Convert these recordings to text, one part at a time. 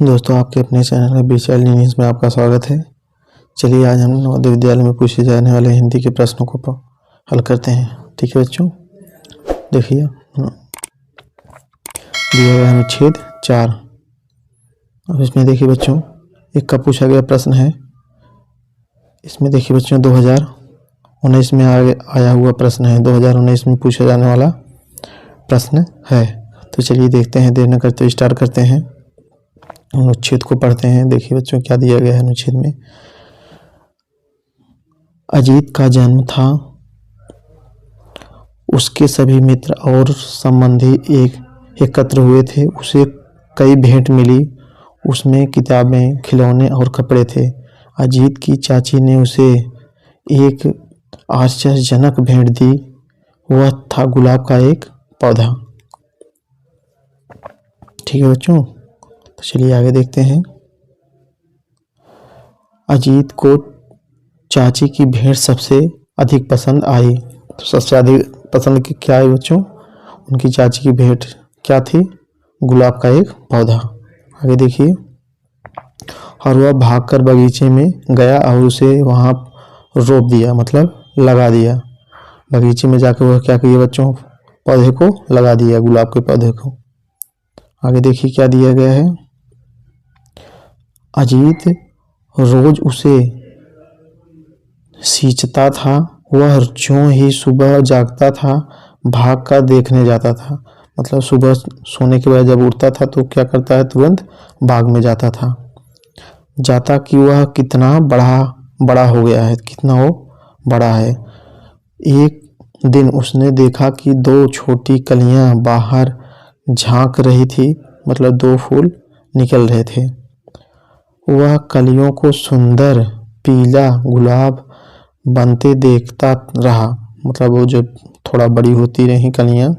दोस्तों, आपके अपने चैनल बीएचएल न्यूज़ में आपका स्वागत है। चलिए आज हम नवोदय विद्यालय में पूछे जाने वाले हिंदी के प्रश्नों को हल करते हैं। ठीक है बच्चों, देखिए दिया गया अनुच्छेद 4। अब इसमें देखिए बच्चों, एक का पूछा गया प्रश्न है। इसमें देखिए बच्चों 2019 में आया हुआ प्रश्न है। 2019 में पूछा जाने वाला प्रश्न है। तो चलिए देखते हैं, देर न करते स्टार्ट करते हैं, अनुच्छेद को पढ़ते हैं। देखिए बच्चों क्या दिया गया है अनुच्छेद में। अजीत का जन्म था, उसके सभी मित्र और संबंधी एकत्र हुए थे। उसे कई भेंट मिली, उसमें किताबें, खिलौने और कपड़े थे। अजीत की चाची ने उसे एक आश्चर्यजनक भेंट दी, वह था गुलाब का एक पौधा। ठीक है बच्चों, तो चलिए आगे देखते हैं। अजीत को चाची की भेंट सबसे अधिक पसंद आई। तो सबसे अधिक पसंद की क्या है बच्चों? उनकी चाची की भेंट क्या थी? गुलाब का एक पौधा। आगे देखिए, और वह भागकर बगीचे में गया और उसे वहां रोप दिया, मतलब लगा दिया। बगीचे में जाकर वह क्या किया बच्चों? पौधे को लगा दिया, गुलाब के पौधे को। आगे देखिए क्या दिया गया है। अजीत रोज उसे सींचता था, वह ज्यों ही सुबह जागता था भाग कर देखने जाता था। मतलब सुबह सोने के बाद जब उठता था तो क्या करता है, तुरंत बाग में जाता था। जाता कि वह कितना बड़ा हो गया है, कितना वो बड़ा है। एक दिन उसने देखा कि दो छोटी कलियां बाहर झांक रही थी, मतलब दो फूल निकल रहे थे। वह कलियों को सुंदर पीला गुलाब बनते देखता रहा, मतलब वो जब थोड़ा बड़ी होती रही कलियां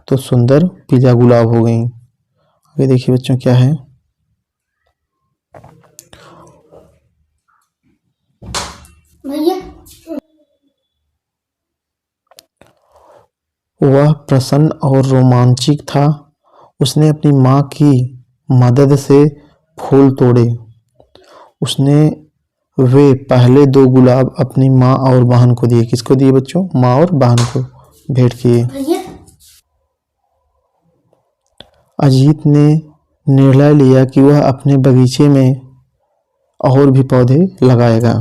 तो सुंदर पीला गुलाब हो गई। आगे देखिए बच्चों क्या है। वह प्रसन्न और रोमांचित था। उसने अपनी माँ की मदद से फूल तोड़े। उसने वे पहले दो गुलाब अपनी माँ और बहन को दिए। किसको दिए बच्चों? माँ और बहन को भेंट किए। अजीत ने निर्णय लिया कि वह अपने बगीचे में और भी पौधे लगाएगा।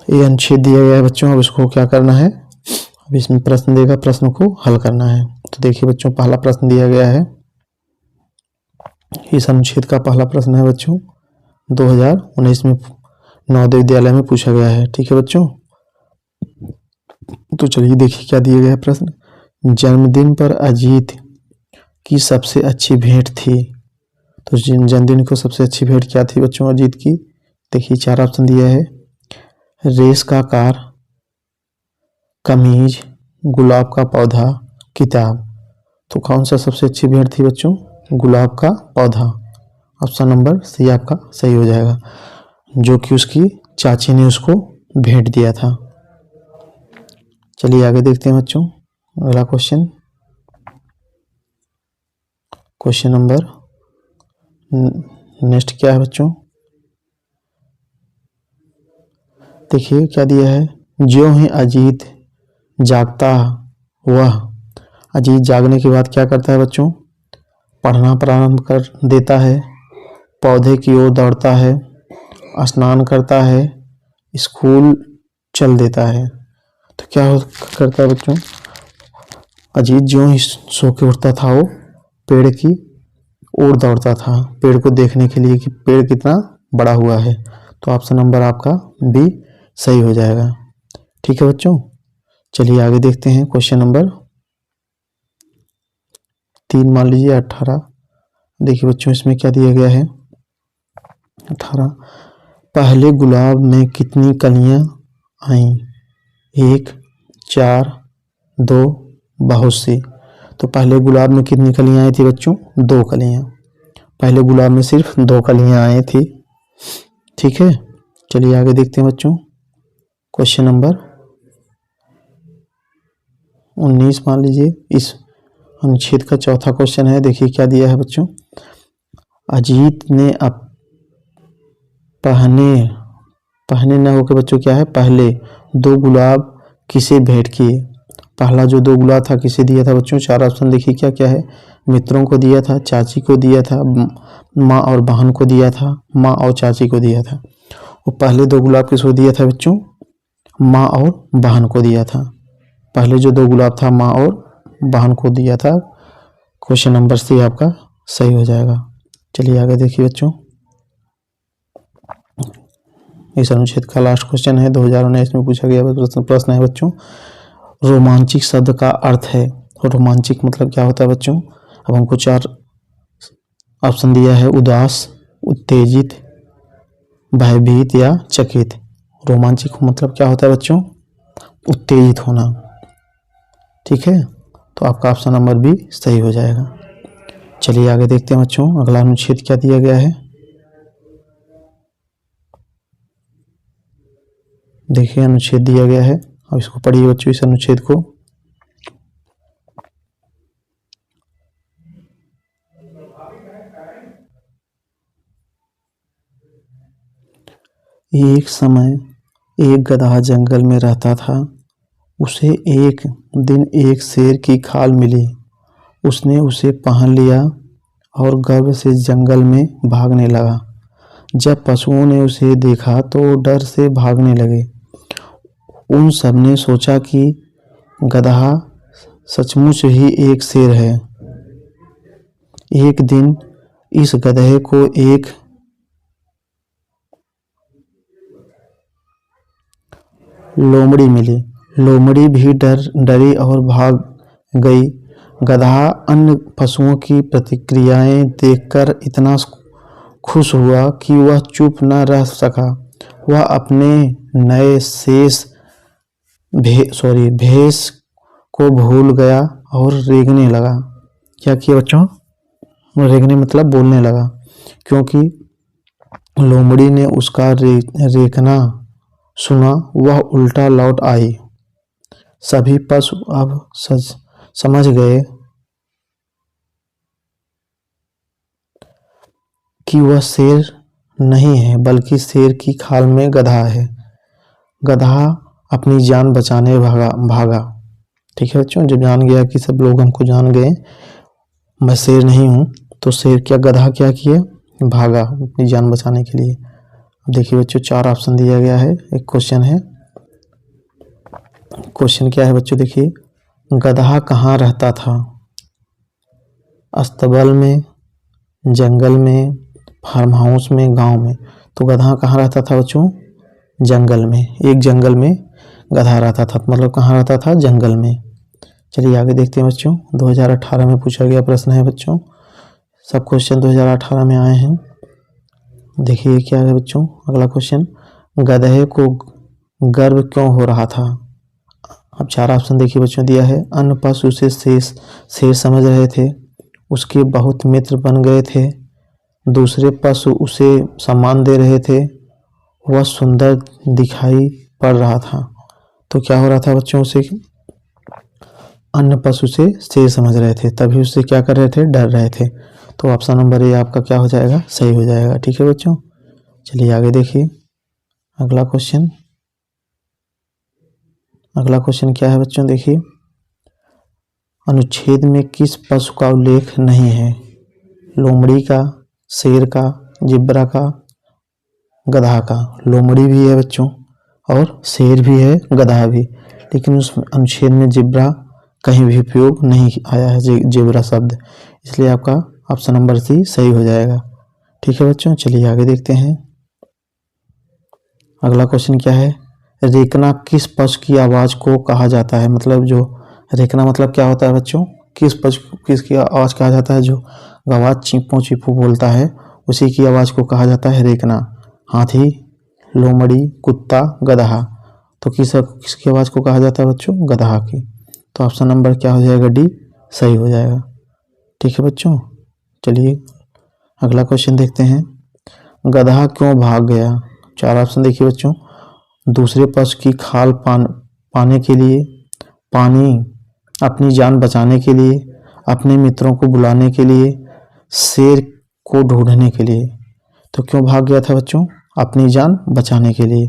ये अनुच्छेद दिया गया है बच्चों। अब इसको क्या करना है, अब इसमें प्रश्न देगा, प्रश्न को हल करना है। तो देखिए बच्चों, पहला प्रश्न दिया गया है। इस अनुच्छेद का पहला प्रश्न है बच्चों, 2019 में नवोदय विद्यालय में पूछा गया है। ठीक है बच्चों, तो चलिए देखिए क्या दिया गया है प्रश्न। जन्मदिन पर अजीत की सबसे अच्छी भेंट थी। तो जन्मदिन को सबसे अच्छी भेंट क्या थी बच्चों अजीत की? देखिए 4 ऑप्शन दिया है। रेस का कार, कमीज, गुलाब का पौधा, किताब। तो कौन सा सबसे अच्छी भेंट थी बच्चों? गुलाब का पौधा। ऑप्शन नंबर सी आपका सही हो जाएगा, जो कि उसकी चाची ने उसको भेंट दिया था। चलिए आगे देखते हैं बच्चों अगला क्वेश्चन। क्वेश्चन नंबर नेक्स्ट क्या है बच्चों? देखिए क्या दिया है। ज्यों ही अजीत जागता, वह अजीत जागने के बाद क्या करता है बच्चों? पढ़ना प्रारंभ कर देता है, पौधे की ओर दौड़ता है, स्नान करता है, स्कूल चल देता है। तो क्या करता है बच्चों? अजीत ज्यों ही सो के उठता था वो पेड़ की ओर दौड़ता था, पेड़ को देखने के लिए कि पेड़ कितना बड़ा हुआ है। तो ऑप्शन नंबर आपका बी सही हो जाएगा। ठीक है बच्चों, चलिए आगे देखते हैं। क्वेश्चन नंबर 3 मान लीजिए 18। देखिए बच्चों इसमें क्या दिया गया है। 18, पहले गुलाब में कितनी कलियां आईं? 1, 4, 2, बहुत सी। तो पहले गुलाब में कितनी कलियां आई थी बच्चों? 2 कलियां। पहले गुलाब में सिर्फ 2 कलियां आई थी। ठीक है, चलिए आगे देखते हैं बच्चों। क्वेश्चन नंबर 19 मान लीजिए, इस अनुच्छेद का चौथा क्वेश्चन है। देखिए क्या दिया है बच्चों। अजीत ने पहने न होकर बच्चों क्या है, पहले 2 गुलाब किसे भेंट किए। पहला जो 2 गुलाब था किसे दिया था बच्चों, 4 ऑप्शन देखिए क्या क्या है। मित्रों को दिया था, चाची को दिया था, माँ और बहन को दिया था, माँ और चाची को दिया था। वो पहले 2 गुलाब किसको दिया था बच्चों, माँ और बहन को दिया था। पहले जो 2 गुलाब था माँ और बहन को दिया था। क्वेश्चन नंबर सी आपका सही हो जाएगा। चलिए आगे देखिए बच्चों, इस अनुच्छेद का लास्ट क्वेश्चन है, 2019 में पूछा गया प्रश्न है बच्चों। रोमांचिक शब्द का अर्थ है, रोमांचिक मतलब क्या होता है बच्चों। अब हमको 4 ऑप्शन दिया है, उदास, उत्तेजित, भयभीत या चकित। रोमांचिक मतलब क्या होता है बच्चों, उत्तेजित होना। ठीक है, तो आपका ऑप्शन नंबर बी सही हो जाएगा। चलिए आगे देखते हैं बच्चों, अगला अनुच्छेद क्या दिया गया है। देखिए अनुच्छेद दिया गया है, अब इसको पढ़िए बच्चों, इस अनुच्छेद को। एक समय एक गधा जंगल में रहता था। उसे एक दिन एक शेर की खाल मिली। उसने उसे पहन लिया और गर्व से जंगल में भागने लगा। जब पशुओं ने उसे देखा तो डर से भागने लगे। उन सब ने सोचा कि गधा सचमुच ही एक शेर है। एक दिन इस गधे को एक लोमड़ी मिली। लोमड़ी भी डरी और भाग गई। गधा अन्य पशुओं की प्रतिक्रियाएं देखकर इतना खुश हुआ कि वह चुप न रह सका। वह अपने नए भेष को भूल गया और रेंगने लगा। क्या किया बच्चों, रेंगने मतलब बोलने लगा, क्योंकि लोमड़ी ने उसका रेंगना सुना। वह उल्टा लौट आई। सभी पशु अब समझ गए कि वह शेर नहीं है बल्कि शेर की खाल में गधा है। गधा अपनी जान बचाने भागा। ठीक है बच्चों, जब जान गया कि सब लोग हमको जान गए, मैं शेर नहीं हूँ, तो गधा क्या किया, भागा अपनी जान बचाने के लिए। अब देखिए बच्चों, 4 ऑप्शन दिया गया है, एक क्वेश्चन है। क्वेश्चन क्या है बच्चों, देखिए, गधा कहाँ रहता था। अस्तबल में, जंगल में, फार्म हाउस में, गांव में। तो गधा कहाँ रहता था बच्चों, जंगल में। एक जंगल में गधा रहता था, मतलब कहाँ रहता था, जंगल में। चलिए आगे देखते हैं बच्चों, 2018 में पूछा गया प्रश्न है बच्चों। सब क्वेश्चन 2018 में आए हैं। देखिए क्या है बच्चों, अगला क्वेश्चन, गधे को गर्व क्यों हो रहा था। अब 4 ऑप्शन देखिए बच्चों दिया है। अन्य पशु उसे शेर समझ रहे थे। उसके बहुत मित्र बन गए थे। दूसरे पशु उसे सम्मान दे रहे थे। वह सुंदर दिखाई पड़ रहा था। तो क्या हो रहा था बच्चों, उसे अन्य पशु से शेर समझ रहे थे, तभी उससे क्या कर रहे थे, डर रहे थे। तो ऑप्शन नंबर ए आपका क्या हो जाएगा, सही हो जाएगा। ठीक है बच्चों, चलिए आगे देखिए अगला क्वेश्चन। अगला क्वेश्चन क्या है बच्चों, देखिए, अनुच्छेद में किस पशु का उल्लेख नहीं है। लोमड़ी का, शेर का, जिब्रा का, गधा का। लोमड़ी भी है बच्चों और शेर भी है, गधा भी, लेकिन उस अनुच्छेद में जिब्रा कहीं भी उपयोग नहीं आया है, जिब्रा शब्द, इसलिए आपका ऑप्शन नंबर सी सही हो जाएगा। ठीक है बच्चों, चलिए आगे देखते हैं। अगला क्वेश्चन क्या है, रेखना किस पशु की आवाज को कहा जाता है। मतलब जो रेखना मतलब क्या होता है बच्चों, किसकी आवाज कहा जाता है, जो गवाह चीपू चीपू बोलता है उसी की आवाज को कहा जाता है रेखना। हाथी, लोमड़ी, कुत्ता, गधा। तो किसकी आवाज को कहा जाता है बच्चों, गधा की। तो ऑप्शन नंबर क्या हो जाएगा, डी सही हो जाएगा। ठीक है बच्चों, चलिए अगला क्वेश्चन देखते हैं। गधा क्यों भाग गया। 4 ऑप्शन देखिए बच्चों, दूसरे पशु की खाल पाने के लिए, पानी, अपनी जान बचाने के लिए, अपने मित्रों को बुलाने के लिए, शेर को ढूंढने के लिए। तो क्यों भाग गया था बच्चों? अपनी जान बचाने के लिए।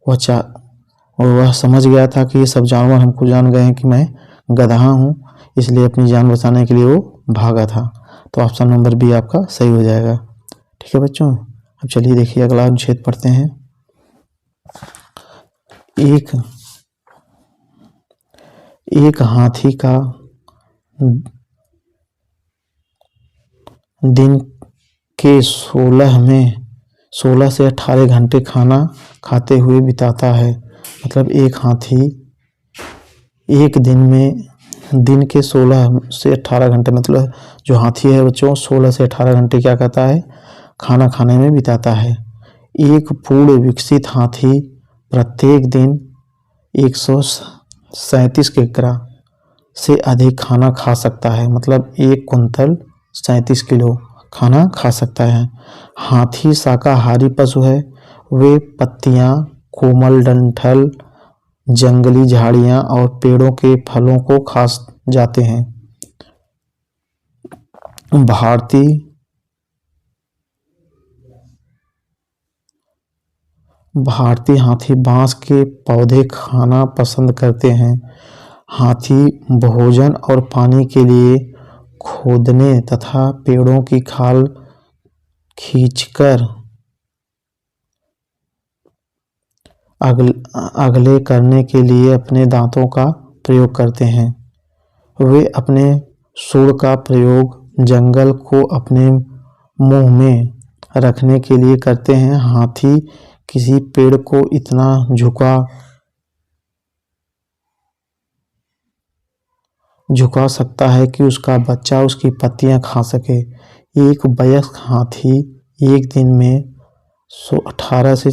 और वह समझ गया था कि ये सब जानवर हमको जान गए हैं कि मैं गधा हूँ, इसलिए अपनी जान बचाने के लिए वो भागा था। तो ऑप्शन नंबर बी आपका सही हो जाएगा। ठीक है बच्चों, अब चलिए देखिए अगला अनुच्छेद पढ़ते हैं। एक हाथी का दिन के 16 से 18 घंटे खाना खाते हुए बिताता है। मतलब एक हाथी एक दिन के 16 से 18 घंटे, मतलब जो हाथी है बच्चों 16 से 18 घंटे क्या करता है? खाना खाने में बिताता है। एक पूर्ण विकसित हाथी प्रत्येक दिन 137 किग्रा से अधिक खाना खा सकता है। मतलब 1 कुंतल 37 किलो खाना खा सकता है। हाथी शाकाहारी पशु है। वे पत्तियां, कोमल डंठल, जंगली झाड़ियां और पेड़ों के फलों को खा जाते हैं। भारतीय हाथी बांस के पौधे खाना पसंद करते हैं। हाथी भोजन और पानी के लिए खोदने तथा पेड़ों की खाल खींचकर अगले करने के लिए अपने दांतों का प्रयोग करते हैं। वे अपने सूंड का प्रयोग जंगल को अपने मुंह में रखने के लिए करते हैं। हाथी किसी पेड़ को इतना झुका सकता है कि उसका बच्चा उसकी पत्तियां खा सके। एक वयस्क हाथी एक दिन में 18 से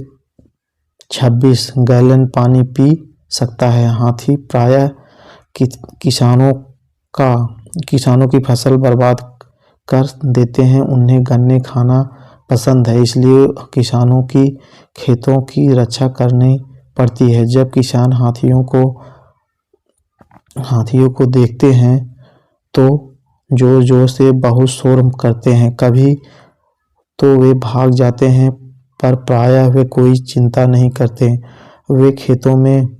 26 गैलन पानी पी सकता है। हाथी प्रायः किसानों की फसल बर्बाद कर देते हैं। उन्हें गन्ने खाना पसंद है, इसलिए किसानों की खेतों की रक्षा करनी पड़ती है। जब किसान हाथियों को देखते हैं तो जोर जोर से बहुत शोर करते हैं। कभी तो वे भाग जाते हैं, पर प्रायः वे कोई चिंता नहीं करते। वे खेतों में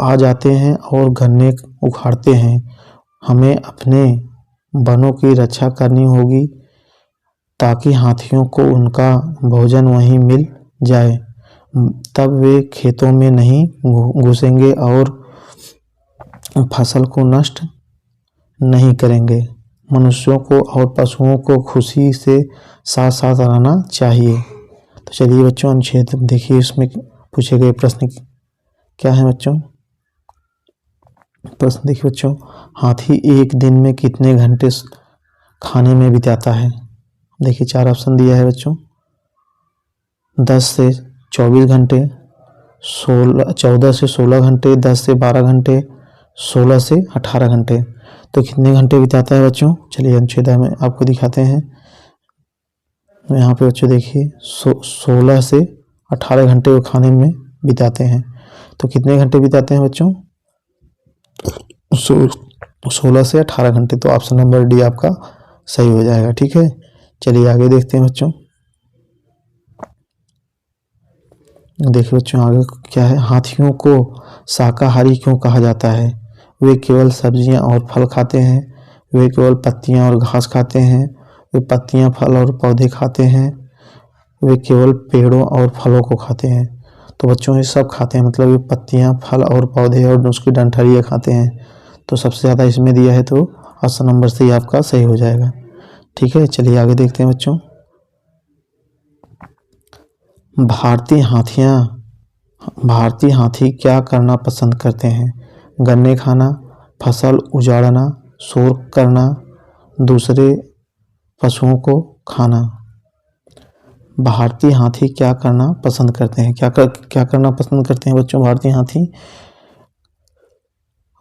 आ जाते हैं और गन्ने उखाड़ते हैं। हमें अपने वनों की रक्षा करनी होगी ताकि हाथियों को उनका भोजन वहीं मिल जाए। तब वे खेतों में नहीं घुसेंगे और फसल को नष्ट नहीं करेंगे। मनुष्यों को और पशुओं को खुशी से साथ साथ रहना चाहिए। तो चलिए बच्चों अनुच्छेद देखिए, इसमें पूछे गए प्रश्न क्या है बच्चों? प्रश्न देखिए बच्चों, हाथी एक दिन में कितने घंटे खाने में बिताता है? देखिए 4 ऑप्शन दिया है बच्चों। 10 से 24 घंटे, 14 से 16 घंटे, 10 से 12 घंटे, 16 से 18 घंटे। तो कितने घंटे बिताता है बच्चों? चलिए अनुच्छेद में आपको दिखाते हैं। यहाँ पे बच्चों देखिए 16 से 18 घंटे वो खाने में बिताते हैं। तो कितने घंटे बिताते हैं बच्चों? 16 से 18 घंटे। तो ऑप्शन नंबर डी आपका सही हो जाएगा। ठीक है, चलिए आगे देखते हैं बच्चों। देखिए बच्चों आगे क्या है? हाथियों को शाकाहारी क्यों कहा जाता है? वे केवल सब्जियां और फल खाते हैं। वे केवल पत्तियां और घास खाते हैं। वे पत्तियां, फल और पौधे खाते हैं। वे केवल पेड़ों और फलों को खाते हैं। तो बच्चों ये सब खाते हैं, मतलब ये पत्तियां, फल और पौधे और उसकी डंठलियाँ खाते हैं। तो सबसे ज़्यादा इसमें दिया है, तो ऑप्शन नंबर से आपका सही हो जाएगा। ठीक है, चलिए आगे देखते हैं बच्चों। भारतीय हाथी क्या करना पसंद करते हैं? गन्ने खाना, फसल उजाड़ना, शोर करना, दूसरे पशुओं को खाना। भारतीय हाथी क्या करना पसंद करते हैं? क्या करना पसंद करते हैं बच्चों भारतीय हाथी?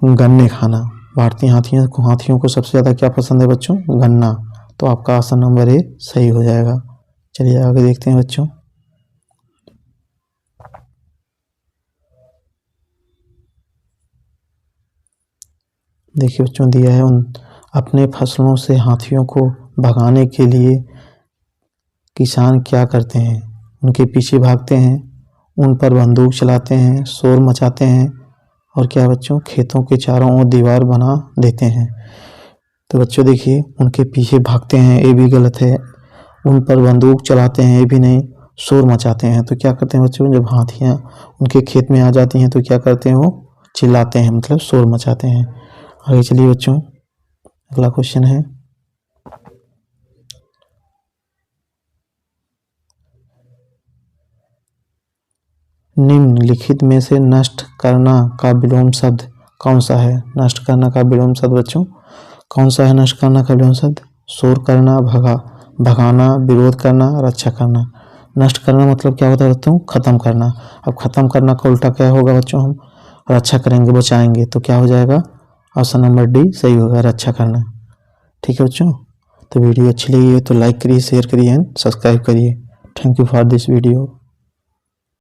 गन्ने खाना। भारतीय हाथियों को सबसे ज़्यादा क्या पसंद है बच्चों? गन्ना। तो आपका ऑप्शन नंबर ए सही हो जाएगा। चलिए आगे देखते हैं बच्चों। देखिए बच्चों दिया है, अपने फसलों से हाथियों को भगाने के लिए किसान क्या करते हैं? उनके पीछे भागते हैं, उन पर बंदूक चलाते हैं, शोर मचाते हैं और क्या बच्चों, खेतों के चारों ओर दीवार बना देते हैं। तो बच्चों देखिए, उनके पीछे भागते हैं ये भी गलत है, उन पर बंदूक चलाते हैं ये भी नहीं, शोर मचाते हैं। तो क्या करते हैं बच्चों, जब हाथियाँ उनके खेत में आ जाती हैं तो क्या करते हैं, वो चिल्लाते हैं, मतलब शोर मचाते हैं। आगे चलिए बच्चों, अगला क्वेश्चन है, निम्नलिखित में से नष्ट करना का विलोम शब्द कौन सा है? नष्ट करना का विलोम शब्द बच्चों कौन सा है? नष्ट करना का विलोम शब्द शोर करना, भगाना, विरोध करना, रक्षा करना। नष्ट करना मतलब क्या होता है बच्चों, खत्म करना। अब खत्म करना का उल्टा क्या होगा बच्चों, हम रक्षा करेंगे, बचाएंगे, तो क्या हो जाएगा, ऑप्शन नंबर डी सही होगा, रक्षा करना। ठीक है बच्चों, तो वीडियो अच्छी लगी है तो लाइक करिए, शेयर करिए एंड सब्सक्राइब करिए। Thank you for this video.